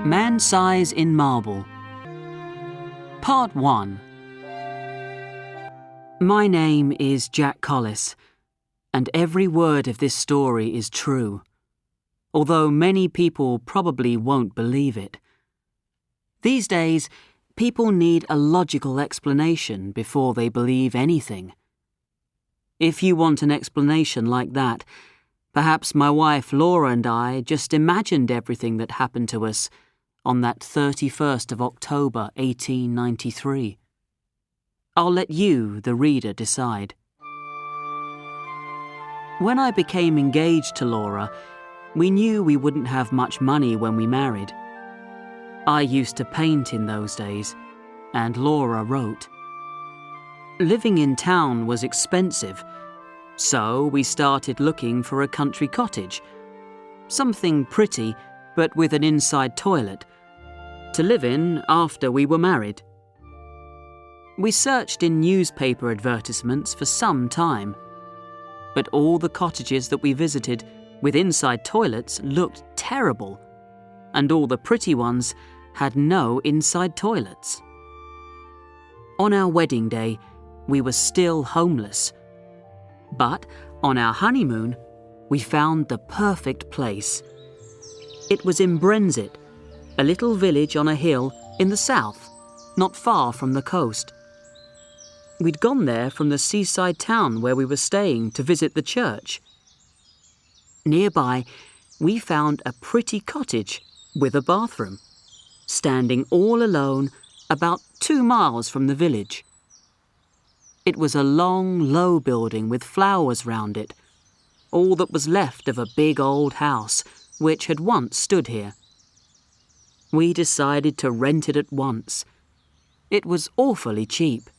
Man-Size in Marble. Part 1. My name is Jack Collis, and every word of this story is true, although many people probably won't believe it. These days, people need a logical explanation before they believe anything. If you want an explanation like that, perhaps my wife Laura and I just imagined everything that happened to us on that 31st of October 1893. I'll let you, the reader, decide. When I became engaged to Laura, we knew we wouldn't have much money when we married. I used to paint in those days, and Laura wrote. Living in town was expensive, so we started looking for a country cottage, something pretty but with an inside toilet, to live in after we were married. We searched in newspaper advertisements for some time, but all the cottages that we visited with inside toilets looked terrible, and all the pretty ones had no inside toilets. On our wedding day, we were still homeless, but on our honeymoon, we found the perfect place. It was in Brenzett, a little village on a hill in the south, not far from the coast. We'd gone there from the seaside town where we were staying to visit the church. Nearby, we found a pretty cottage with a bathroom, standing all alone about 2 miles from the village. It was a long, low building with flowers round it, all that was left of a big old house which had once stood here. We decided to rent it at once. It was awfully cheap.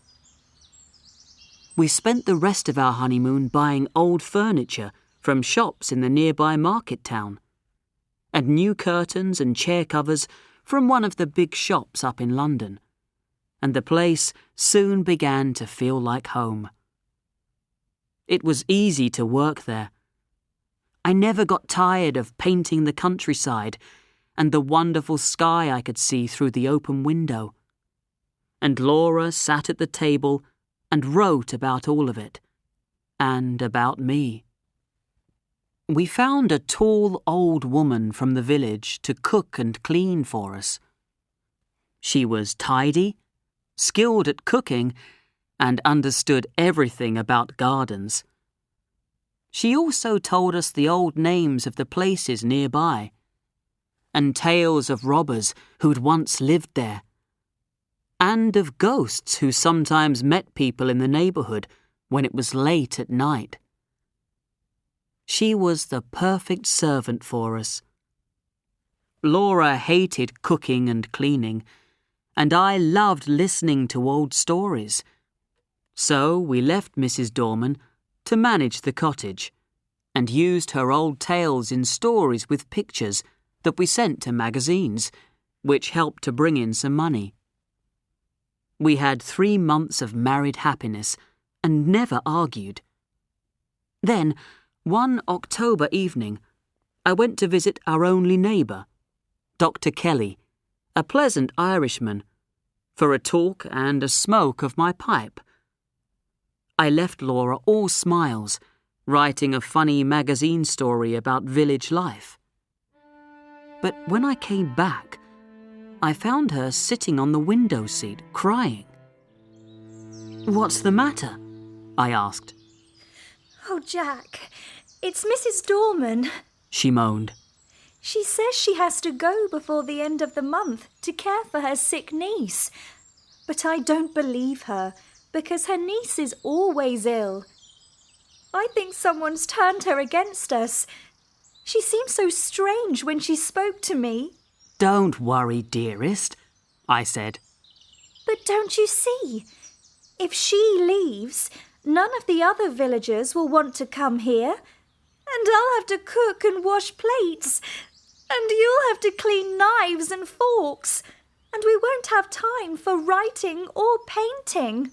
We spent the rest of our honeymoon buying old furniture from shops in the nearby market town, and new curtains and chair covers from one of the big shops up in London, and the place soon began to feel like home. It was easy to work there. I never got tired of painting the countryside and the wonderful sky I could see through the open window. And Laura sat at the table and wrote about all of it, and about me. We found a tall old woman from the village to cook and clean for us. She was tidy, skilled at cooking, and understood everything about gardens. She also told us the old names of the places nearby, and tales of robbers who'd once lived there, and of ghosts who sometimes met people in the neighbourhood when it was late at night. She was the perfect servant for us. Laura hated cooking and cleaning, and I loved listening to old stories. So we left Mrs. Dorman to manage the cottage, and used her old tales in stories with pictures that we sent to magazines, which helped to bring in some money. We had 3 months of married happiness and never argued. Then, one October evening, I went to visit our only neighbour, Dr. Kelly, a pleasant Irishman, for a talk and a smoke of my pipe. I left Laura all smiles, writing a funny magazine story about village life. But when I came back, I found her sitting on the window seat, crying. "What's the matter?" I asked. "Oh, Jack, it's Mrs. Dorman," she moaned. "She says she has to go before the end of the month to care for her sick niece. But I don't believe her, because her niece is always ill. I think someone's turned her against us. She seemed so strange when she spoke to me." "Don't worry, dearest," I said. "But don't you see? If she leaves, none of the other villagers will want to come here, and I'll have to cook and wash plates, and you'll have to clean knives and forks, and we won't have time for writing or painting."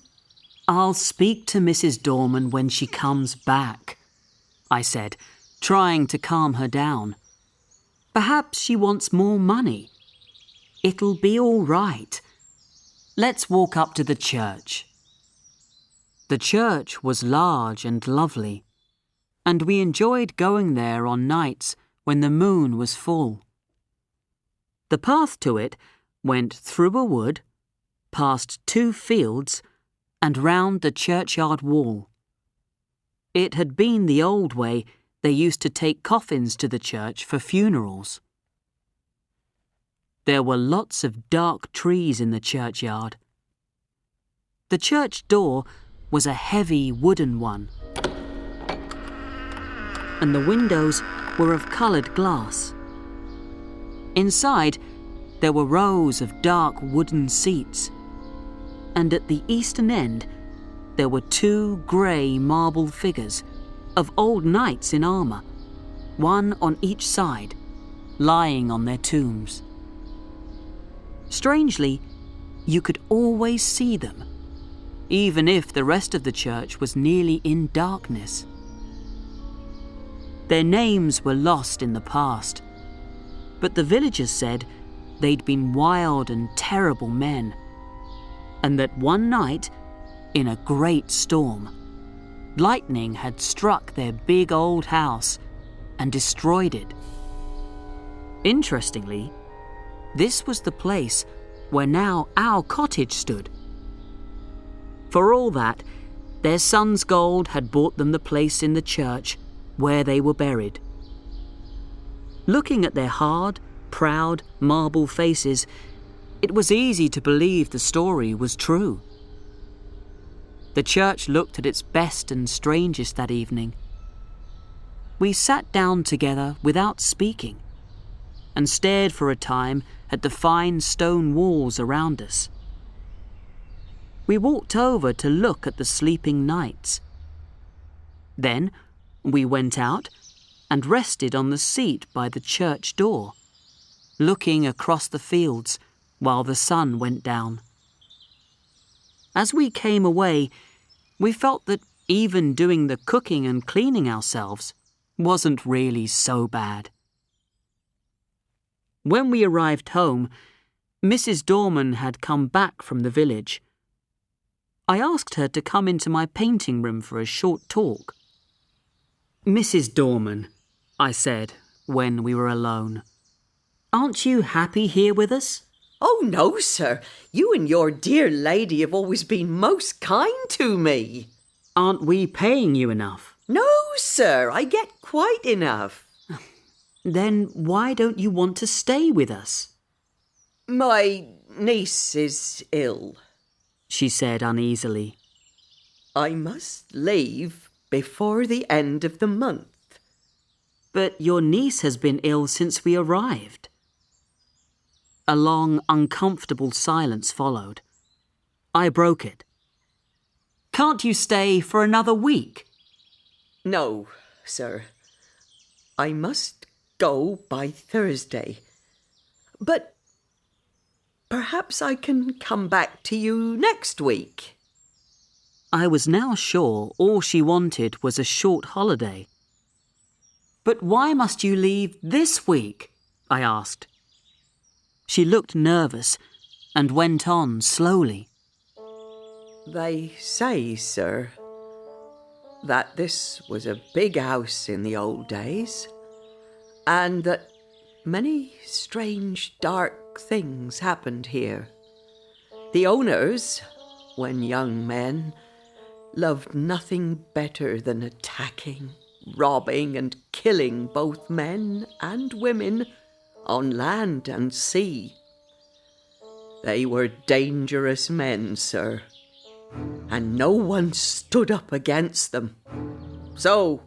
"I'll speak to Mrs. Dorman when she comes back," I said, trying to calm her down. "Perhaps she wants more money. It'll be all right. Let's walk up to the church." The church was large and lovely, and we enjoyed going there on nights when the moon was full. The path to it went through a wood, past 2 fields, and round the churchyard wall. It had been the old way they used to take coffins to the church for funerals. There were lots of dark trees in the churchyard. The church door was a heavy wooden one, and the windows were of coloured glass. Inside, there were rows of dark wooden seats, and at the eastern end, there were 2 grey marble figures of old knights in armour, one on each side, lying on their tombs. Strangely, you could always see them, even if the rest of the church was nearly in darkness. Their names were lost in the past, but the villagers said they'd been wild and terrible men, and that one night, in a great storm, lightning had struck their big old house and destroyed it. Interestingly, this was the place where now our cottage stood. For all that, their son's gold had bought them the place in the church where they were buried. Looking at their hard, proud, marble faces, it was easy to believe the story was true. The church looked at its best and strangest that evening. We sat down together without speaking and stared for a time at the fine stone walls around us. We walked over to look at the sleeping knights. Then we went out and rested on the seat by the church door, looking across the fields while the sun went down. As we came away, we felt that even doing the cooking and cleaning ourselves wasn't really so bad. When we arrived home, Mrs. Dorman had come back from the village. I asked her to come into my painting room for a short talk. "Mrs. Dorman," I said when we were alone, "aren't you happy here with us?" "Oh, no, sir. You and your dear lady have always been most kind to me." "Aren't we paying you enough?" "No, sir. I get quite enough." "Then why don't you want to stay with us?" "My niece is ill," she said uneasily. "I must leave before the end of the month." "But your niece has been ill since we arrived." A long, uncomfortable silence followed. I broke it. "Can't you stay for another week?" "No, sir. I must go by Thursday. But perhaps I can come back to you next week." I was now sure all she wanted was a short holiday. "But why must you leave this week?" I asked. She looked nervous and went on slowly. "They say, sir, that this was a big house in the old days, and that many strange, dark things happened here. The owners, when young men, loved nothing better than attacking, robbing and killing both men and women on land and sea. They were dangerous men, sir, and no one stood up against them. So,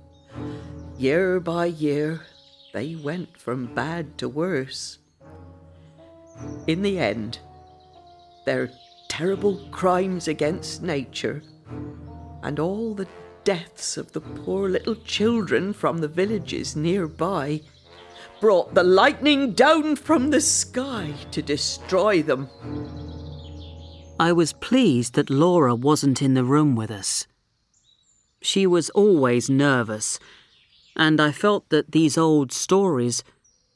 year by year, they went from bad to worse. In the end, their terrible crimes against nature and all the deaths of the poor little children from the villages nearby brought the lightning down from the sky to destroy them." I was pleased that Laura wasn't in the room with us. She was always nervous, and I felt that these old stories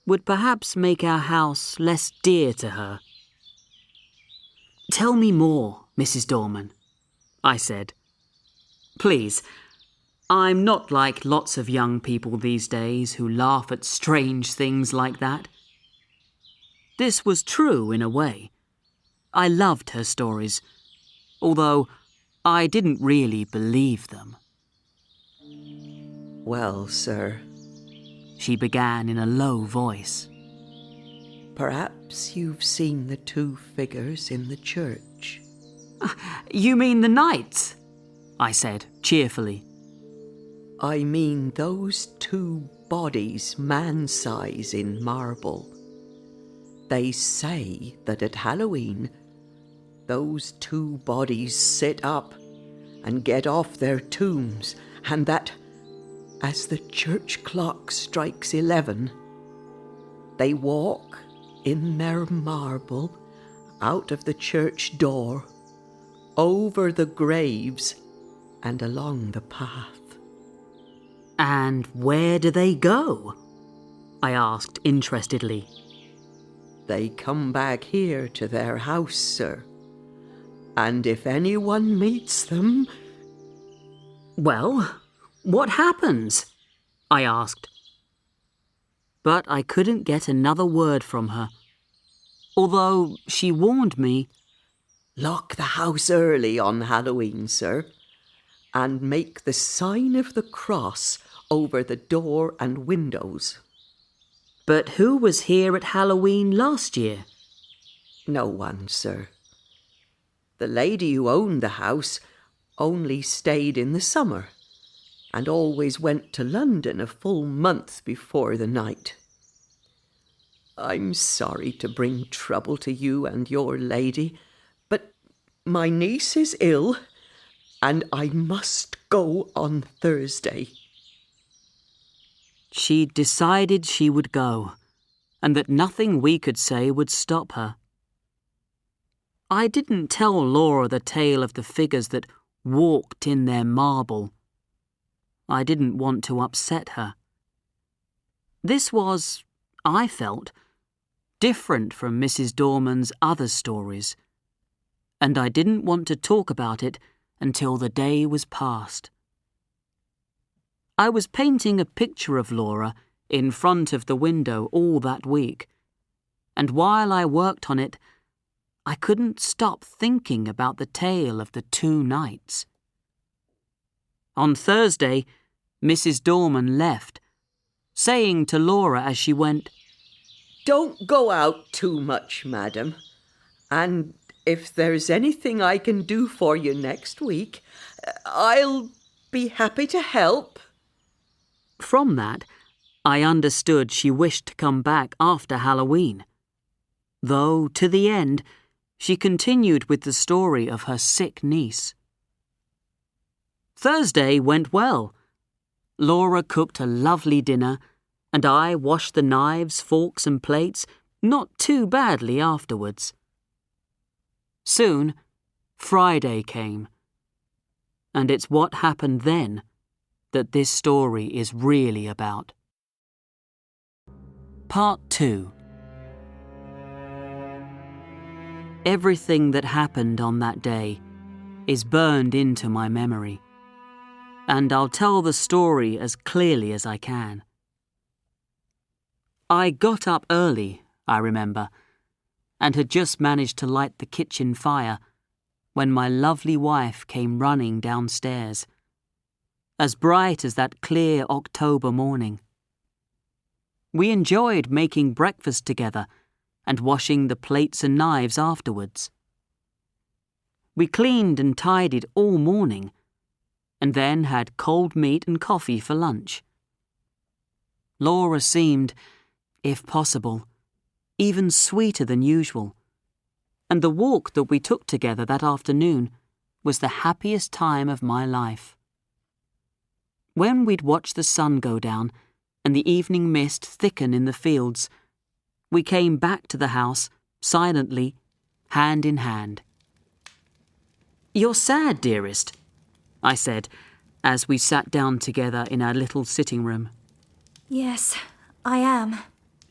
would perhaps make our house less dear to her. "Tell me more, Mrs. Dorman," I said. "Please, I'm not like lots of young people these days who laugh at strange things like that." This was true in a way. I loved her stories, although I didn't really believe them. "Well, sir," she began in a low voice, "perhaps you've seen the two figures in the church." "You mean the knights?" I said cheerfully. "I mean those two bodies man-size in marble. They say that at Halloween, those two bodies sit up and get off their tombs, and that as the church clock strikes 11, they walk in their marble out of the church door, over the graves and along the path." "And where do they go?" I asked interestedly. "They come back here to their house, sir. And if anyone meets them..." "Well, what happens?" I asked. But I couldn't get another word from her, although she warned me, "Lock the house early on Halloween, sir, and make the sign of the cross over the door and windows." "But who was here at Halloween last year?" "No one, sir. The lady who owned the house only stayed in the summer and always went to London a full month before the night. I'm sorry to bring trouble to you and your lady, but my niece is ill and I must go on Thursday." She decided she would go, and that nothing we could say would stop her. I didn't tell Laura the tale of the figures that walked in their marble. I didn't want to upset her. This was, I felt, different from Mrs. Dorman's other stories, and I didn't want to talk about it until the day was past. I was painting a picture of Laura in front of the window all that week, and while I worked on it, I couldn't stop thinking about the tale of the two knights. On Thursday, Mrs. Dorman left, saying to Laura as she went, "Don't go out too much, madam, and if there's anything I can do for you next week, I'll be happy to help." From that, I understood she wished to come back after Halloween, though, to the end, she continued with the story of her sick niece. Thursday went well. Laura cooked a lovely dinner, and I washed the knives, forks and plates not too badly afterwards. Soon, Friday came, and it's what happened then that this story is really about. Part 2. Everything that happened on that day is burned into my memory, and I'll tell the story as clearly as I can. I got up early, I remember, and had just managed to light the kitchen fire when my lovely wife came running downstairs, as bright as that clear October morning. We enjoyed making breakfast together and washing the plates and knives afterwards. We cleaned and tidied all morning, and then had cold meat and coffee for lunch. Laura seemed, if possible, even sweeter than usual, and the walk that we took together that afternoon was the happiest time of my life. When we'd watched the sun go down and the evening mist thicken in the fields, we came back to the house, silently, hand in hand. "You're sad, dearest," I said, as we sat down together in our little sitting room. "Yes, I am,"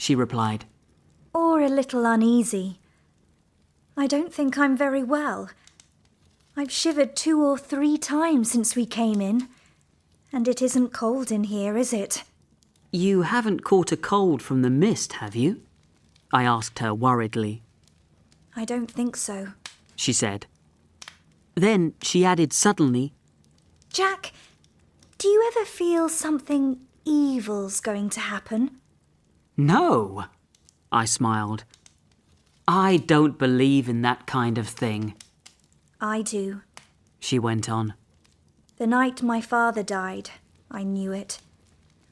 she replied. Or a little uneasy. I don't think I'm very well. I've shivered 2 or 3 times since we came in. And it isn't cold in here, is it? You haven't caught a cold from the mist, have you? I asked her worriedly. I don't think so, she said. Then she added suddenly, Jack, do you ever feel something evil's going to happen? No, I smiled. I don't believe in that kind of thing. I do. She went on. The night my father died, I knew it,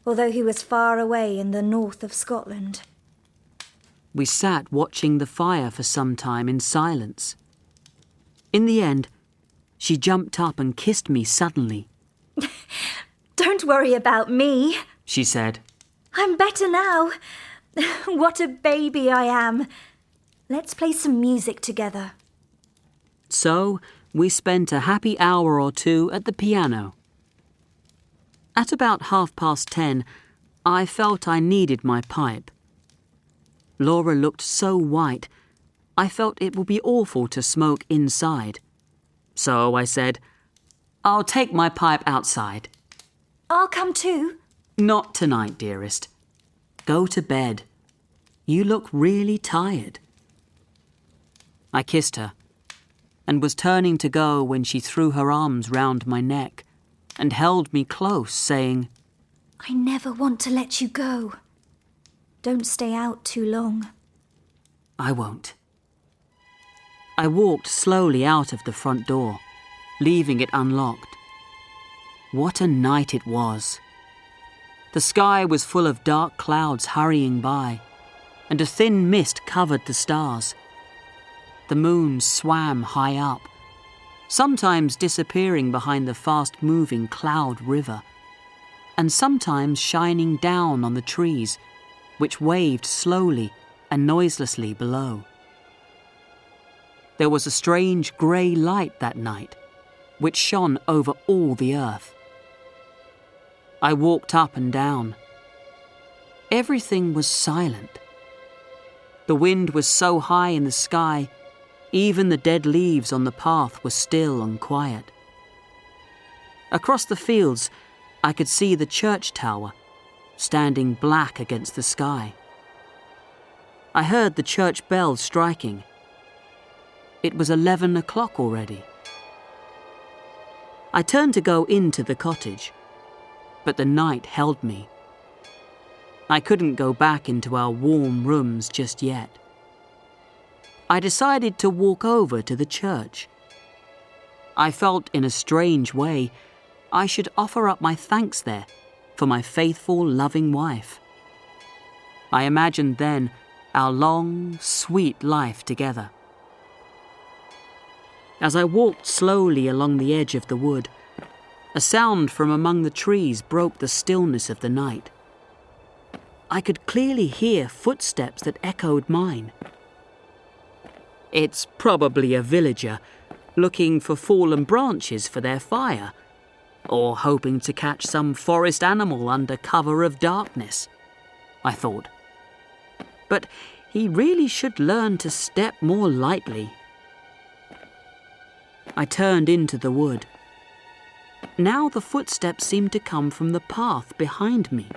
although he was far away in the north of Scotland. We sat watching the fire for some time in silence. In the end, she jumped up and kissed me suddenly. Don't worry about me, she said. I'm better now. What a baby I am. Let's play some music together. So we spent a happy hour or 2 at the piano. At about 10:30, I felt I needed my pipe. Laura looked so white, I felt it would be awful to smoke inside. So I said, I'll take my pipe outside. I'll come too. Not tonight, dearest. Go to bed. You look really tired. I kissed her and was turning to go when she threw her arms round my neck and held me close, saying, I never want to let you go. Don't stay out too long. I won't. I walked slowly out of the front door, leaving it unlocked. What a night it was. The sky was full of dark clouds hurrying by, and a thin mist covered the stars. The moon swam high up, sometimes disappearing behind the fast-moving cloud river, and sometimes shining down on the trees, which waved slowly and noiselessly below. There was a strange grey light that night, which shone over all the earth. I walked up and down. Everything was silent. The wind was so high in the sky, even the dead leaves on the path were still and quiet. Across the fields, I could see the church tower, standing black against the sky. I heard the church bell striking. It was 11 o'clock already. I turned to go into the cottage, but the night held me. I couldn't go back into our warm rooms just yet. I decided to walk over to the church. I felt in a strange way I should offer up my thanks there for my faithful, loving wife. I imagined then our long, sweet life together. As I walked slowly along the edge of the wood, a sound from among the trees broke the stillness of the night. I could clearly hear footsteps that echoed mine. It's probably a villager looking for fallen branches for their fire, or hoping to catch some forest animal under cover of darkness, I thought. But he really should learn to step more lightly. I turned into the wood. Now the footsteps seemed to come from the path behind me.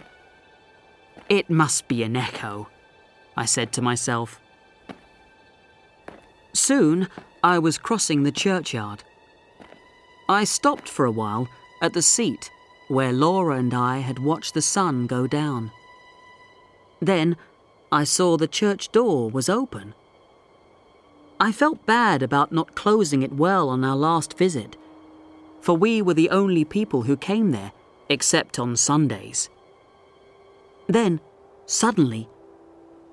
It must be an echo, I said to myself. Soon I was crossing the churchyard. I stopped for a while at the seat where Laura and I had watched the sun go down. Then I saw the church door was open. I felt bad about not closing it well on our last visit, for we were the only people who came there, except on Sundays. Then, suddenly,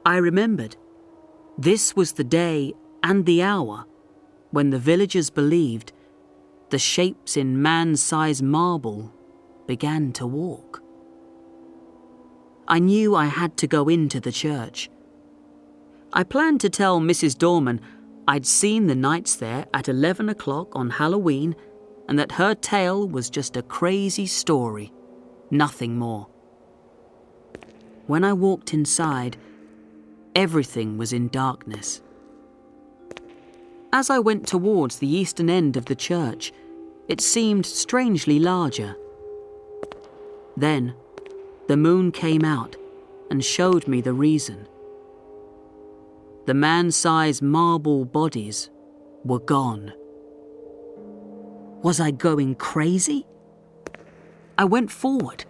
I remembered. This was the day and the hour when the villagers believed the shapes in man-sized marble began to walk. I knew I had to go into the church. I planned to tell Mrs. Dorman I'd seen the knights there at 11 o'clock on Halloween and that her tale was just a crazy story, nothing more. When I walked inside, Everything was in darkness. As I went towards the eastern end of the church, it seemed strangely larger. Then, the moon came out and showed me the reason. The man-sized marble bodies were gone. Was I going crazy? I went forward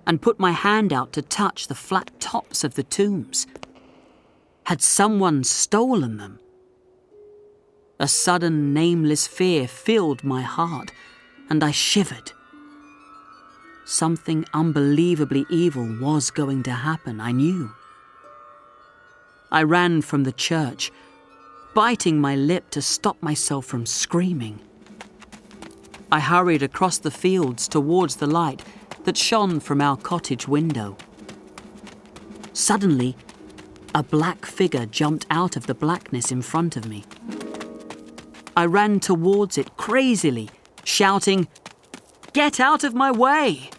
and put my hand out to touch the flat tops of the tombs. Had someone stolen them? A sudden, nameless fear filled my heart, and I shivered. Something unbelievably evil was going to happen, I knew. I ran from the church, biting my lip to stop myself from screaming. I hurried across the fields towards the light that shone from our cottage window. Suddenly, a black figure jumped out of the blackness in front of me. I ran towards it crazily, shouting, "Get out of my way!"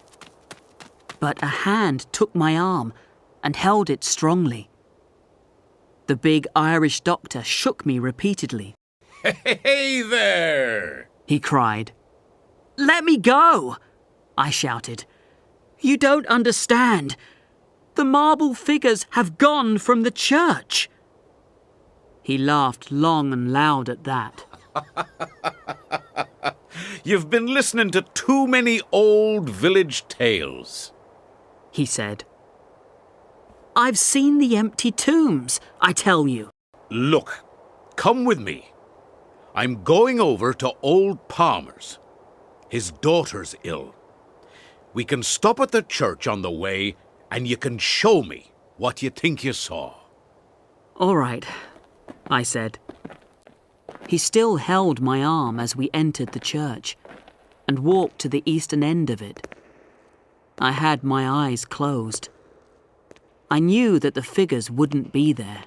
But a hand took my arm and held it strongly. The big Irish doctor shook me repeatedly. "Hey there!" he cried. "Let me go!" I shouted. "You don't understand. The marble figures have gone from the church." He laughed long and loud at that. "You've been listening to too many old village tales," he said. "I've seen the empty tombs, I tell you." "Look, come with me. I'm going over to old Palmer's. His daughter's ill. We can stop at the church on the way and you can show me what you think you saw." "All right," I said. He still held my arm as we entered the church and walked to the eastern end of it. I had my eyes closed. I knew that the figures wouldn't be there.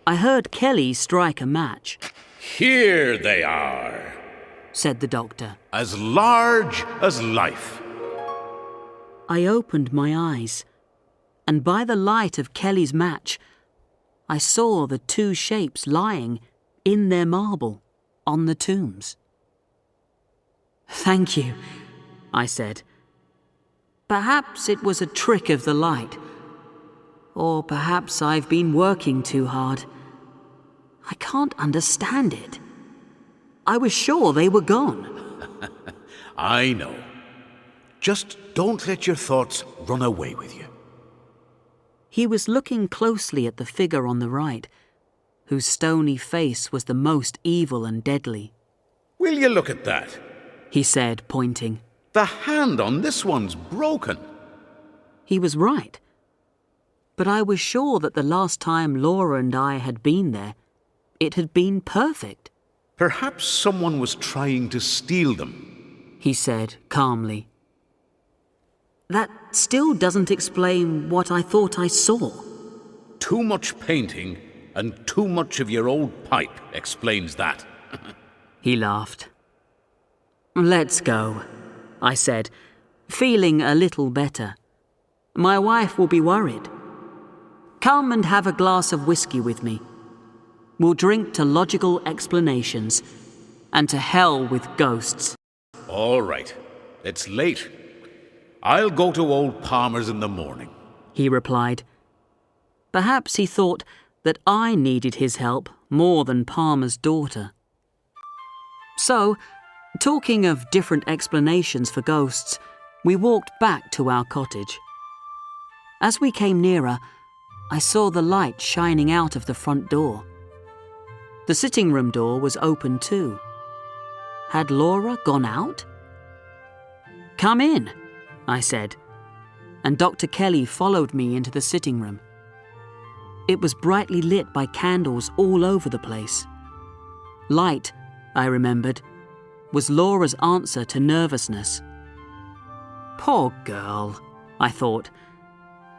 I heard Kelly strike a match. "Here they are," said the doctor. "as large as life." I opened my eyes, and by the light of Kelly's match, I saw the two shapes lying in their marble on the tombs. "Thank you," I said. Perhaps it was a trick of the light, or perhaps I've been working too hard. I can't understand it. I was sure they were gone. I know. Just don't let your thoughts run away with you. He was looking closely at the figure on the right, whose stony face was the most evil and deadly. "Will you look at that?" he said, pointing. "The hand on this one's broken." He was right. But I was sure that the last time Laura and I had been there, it had been perfect. "Perhaps someone was trying to steal them," he said calmly. That still doesn't explain what I thought I saw. "Too much painting and too much of your old pipe explains that." He laughed. "Let's go," I said, feeling a little better. "My wife will be worried. Come and have a glass of whiskey with me. We'll drink to logical explanations and to hell with ghosts." "All right. It's late. I'll go to old Palmer's in the morning," he replied. Perhaps he thought that I needed his help more than Palmer's daughter. So, talking of different explanations for ghosts, we walked back to our cottage. As we came nearer, I saw the light shining out of the front door. The sitting room door was open too. Had Laura gone out? "Come in," I said, and Dr. Kelly followed me into the sitting room. It was brightly lit by candles all over the place. Light, I remembered, was Laura's answer to nervousness. Poor girl, I thought.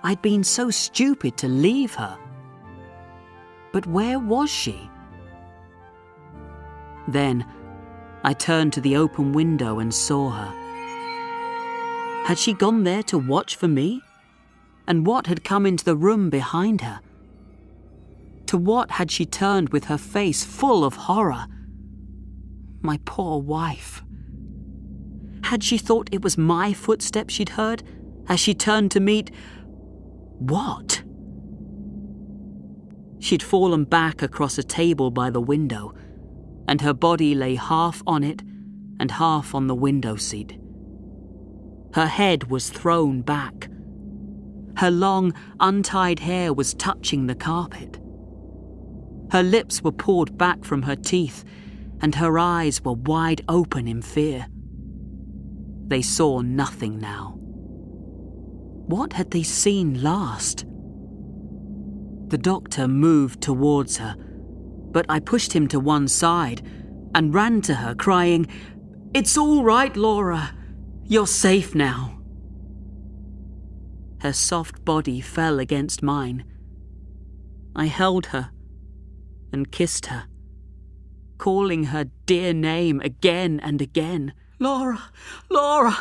I'd been so stupid to leave her. But where was she? Then, I turned to the open window and saw her. Had she gone there to watch for me? And what had come into the room behind her? To what had she turned with her face full of horror? My poor wife. Had she thought it was my footsteps she'd heard as she turned to meet... what? She'd fallen back across a table by the window, and her body lay half on it and half on the window seat. Her head was thrown back. Her long, untied hair was touching the carpet. Her lips were pulled back from her teeth, and her eyes were wide open in fear. They saw nothing now. What had they seen last? The doctor moved towards her, but I pushed him to one side and ran to her, crying, "It's all right, Laura. You're safe now." Her soft body fell against mine. I held her and kissed her, calling her dear name again and again. "Laura, Laura,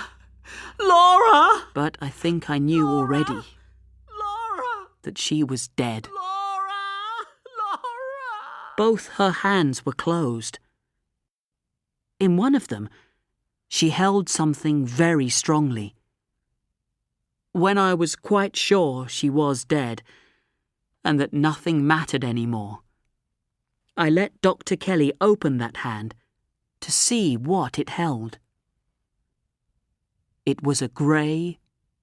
Laura!" But I think I knew already Laura! that she was dead. Laura! Laura! Both her hands were closed. In one of them, she held something very strongly. When I was quite sure she was dead, and that nothing mattered anymore, I let Dr. Kelly open that hand to see what it held. It was a grey,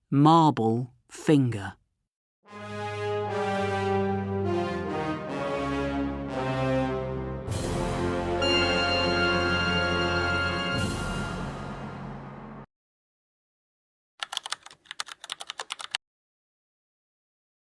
marble finger.